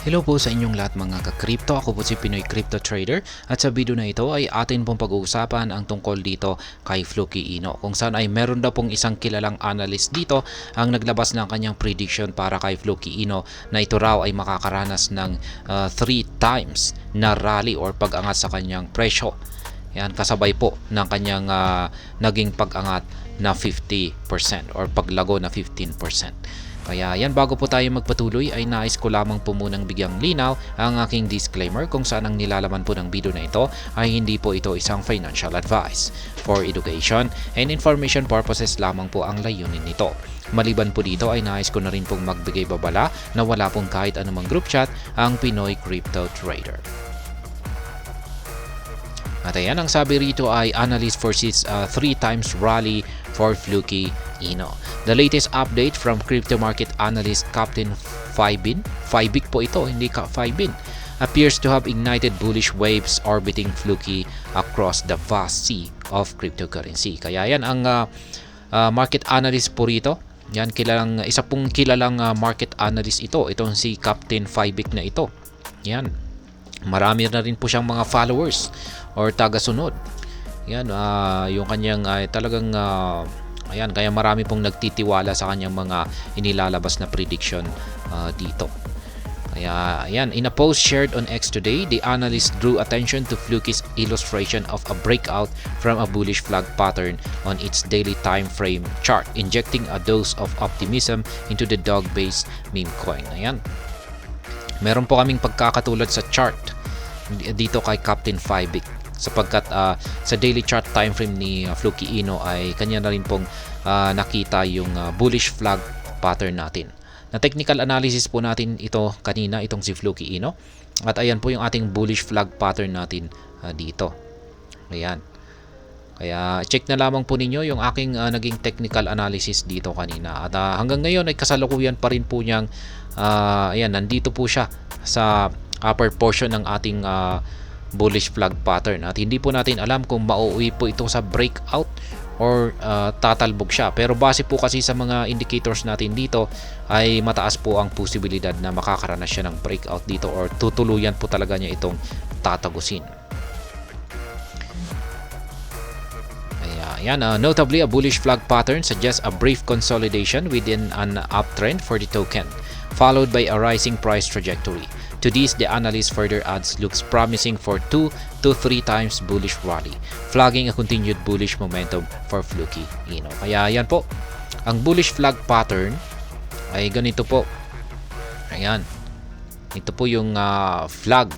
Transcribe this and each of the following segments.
Hello po sa inyong lahat mga ka-crypto. Ako po si Pinoy Crypto Trader at sa video na ito ay atin pong pag-uusapan ang tungkol dito kay Fluky Ino, kung saan ay meron daw pong isang kilalang analyst dito ang naglabas ng kanyang prediction para kay Fluky Ino na ito raw ay makakaranas ng 3 times na rally or pag-angat sa kanyang presyo. Yan, kasabay po ng kanyang naging pag-angat na 50% or paglago na 15%. Kaya yan, bago po tayo magpatuloy ay nais ko lamang po munang bigyang linaw ang aking disclaimer kung saan ang nilalaman po ng video na ito ay hindi po ito isang financial advice. For education and information purposes lamang po ang layunin nito. Maliban po dito ay nais ko na rin pong magbigay babala na wala pong kahit anumang group chat ang Pinoy Crypto Trader. At ayan, ang sabi rito ay analyst foresees 3 times rally for Fluky Ino. The latest update from crypto market analyst Captain Fibin po ito, hindi ka Fibin, appears to have ignited bullish waves orbiting Fluky across the vast sea of cryptocurrency. Kaya yan ang market analyst po rito. Yan, isa pong kilalang market analyst ito. Itong si Captain Fibik na ito. Yan. Marami na rin po siyang mga followers or taga-sunod. Yan, yung kanyang talagang ayan, kaya marami pong nagtitiwala sa kanyang mga inilalabas na prediction dito. Kaya ayan, in a post shared on X today, the analyst drew attention to Fluky's illustration of a breakout from a bullish flag pattern on its daily time frame chart, injecting a dose of optimism into the dog-based meme coin. Ayan. Meron po kaming pagkakatulad sa chart dito kay Captain Fibik sapagkat sa daily chart time frame ni Fluky Ino ay kanya na rin pong nakita yung bullish flag pattern natin. Na technical analysis po natin ito kanina, itong si Fluky Ino, at ayan po yung ating bullish flag pattern natin dito. Ayan. Kaya check na lamang po ninyo yung aking naging technical analysis dito kanina. At hanggang ngayon ay kasalukuyan pa rin po niyang ayan, nandito po siya sa upper portion ng ating bullish flag pattern. At hindi po natin alam kung mauuwi po ito sa breakout or tatalbog siya. Pero base po kasi sa mga indicators natin dito ay mataas po ang posibilidad na makakaranas siya ng breakout dito or tutuluyan po talaga niya itong tatagusin. Ayan, notably, a bullish flag pattern suggests a brief consolidation within an uptrend for the token, followed by a rising price trajectory. To this, the analyst further adds looks promising for 2 to 3 times bullish rally, flagging a continued bullish momentum for Fluky Ino. Kaya yan po, ang bullish flag pattern ay ganito po. Ayan, ito po yung flag.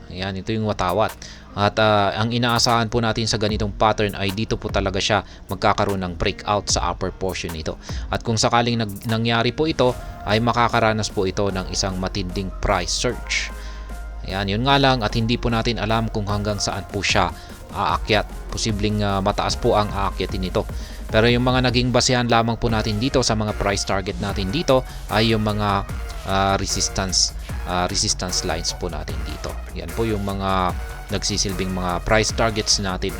Ayan, ito yung watawat. At ang inaasahan po natin sa ganitong pattern ay dito po talaga siya magkakaroon ng breakout sa upper portion nito. At kung sakaling nangyari po ito, ay makakaranas po ito ng isang matinding price surge. Ayan, yun nga lang at hindi po natin alam kung hanggang saan po siya aakyat. Posibleng mataas po ang aakyatin nito. Pero yung mga naging basehan lamang po natin dito sa mga price target natin dito ay yung mga resistance lines po natin dito. Yan po yung mga nagsisilbing mga price targets natin.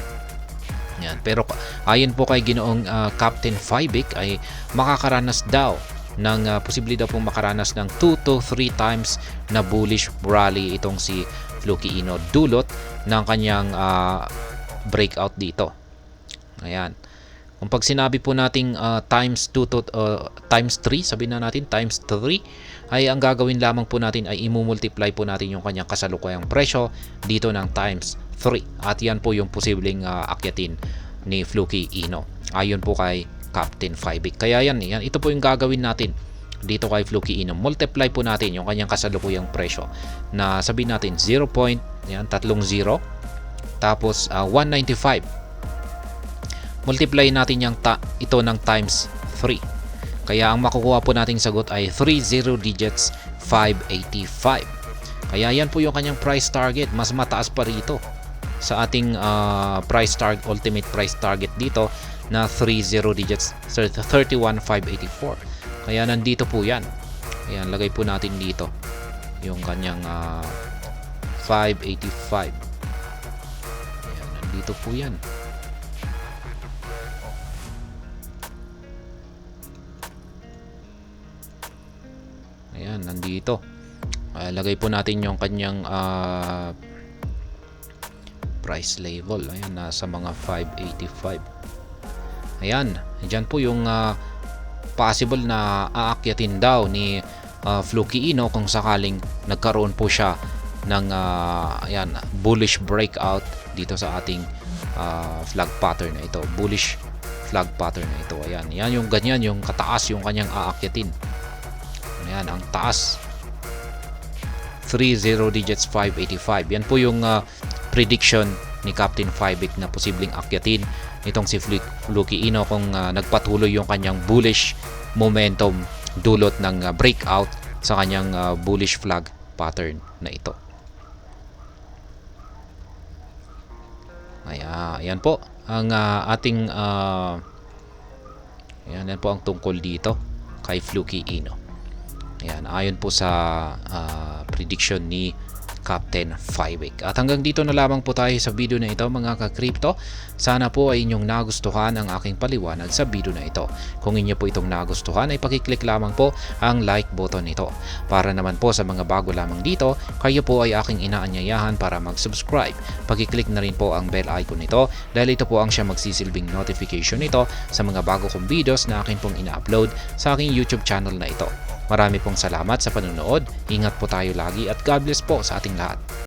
Yan. Pero ayon po kay Ginoong Captain Fibik ay makakaranas daw ng posible daw pong makaranas ng 2 to 3 times na bullish rally itong si Fluky Ino dulot ng kanyang breakout dito. Ayan. Kung pag sinabi po nating times 2 to times 3, sabihin na natin times 3, ay ang gagawin lamang po natin ay imumultiply po natin yung kanyang kasalukuyang presyo dito ng times 3. At yan po yung posibleng akyatin ni Fluky Ino ayon po kay Captain Fibik. Kaya yan, ito po yung gagawin natin dito kay Fluky Ino. Multiply po natin yung kanyang kasalukuyang presyo na sabihin natin 0.30 tapos 195. Multiply natin ito ng times 3. Kaya ang makukuha po nating sagot ay 30 digits 585. Kaya yan po yung kanyang price target. Mas mataas pa rito sa ating ultimate price target dito na 30 digits 31584. Kaya nandito po yan. Ayan, lagay po natin dito yung kanyang 585. Ayan, nandito po yan. Ayan, nandito. Lagay po natin yung kanyang price level. Ayan, nasa mga 585. Ayan, dyan po yung possible na aakyatin daw ni Fluky Ino kung sakaling nagkaroon po siya ng ayan, bullish breakout dito sa ating flag pattern na ito. Bullish flag pattern na ito. Ayan, yan yung ganyan, yung kataas yung kanyang aakyatin. Ayan, ang taas 30 digits 585. Yan po yung prediction ni Captain Fibeck na posibleng akyatin itong si Fluky Ino kung nagpatuloy yung kanyang bullish momentum dulot ng breakout sa kanyang bullish flag pattern na ito. Ayan po ang ating yan po ang tungkol dito kay Fluky Ino. Ayan, ayon po sa prediction ni Captain Fibeck. At hanggang dito na lamang po tayo sa video na ito mga ka-crypto. Sana po ay inyong nagustuhan ang aking paliwanag sa video na ito. Kung inyo po itong nagustuhan ay pakiclick lamang po ang like button nito. Para naman po sa mga bago lamang dito, kayo po ay aking inaanyayahan para mag-subscribe. Pakiclick na rin po ang bell icon nito dahil ito po ang siya magsisilbing notification nito sa mga bago kong videos na akin pong ina-upload sa aking YouTube channel na ito. Marami pong salamat sa panonood. Ingat po tayo lagi at God bless po sa ating lahat.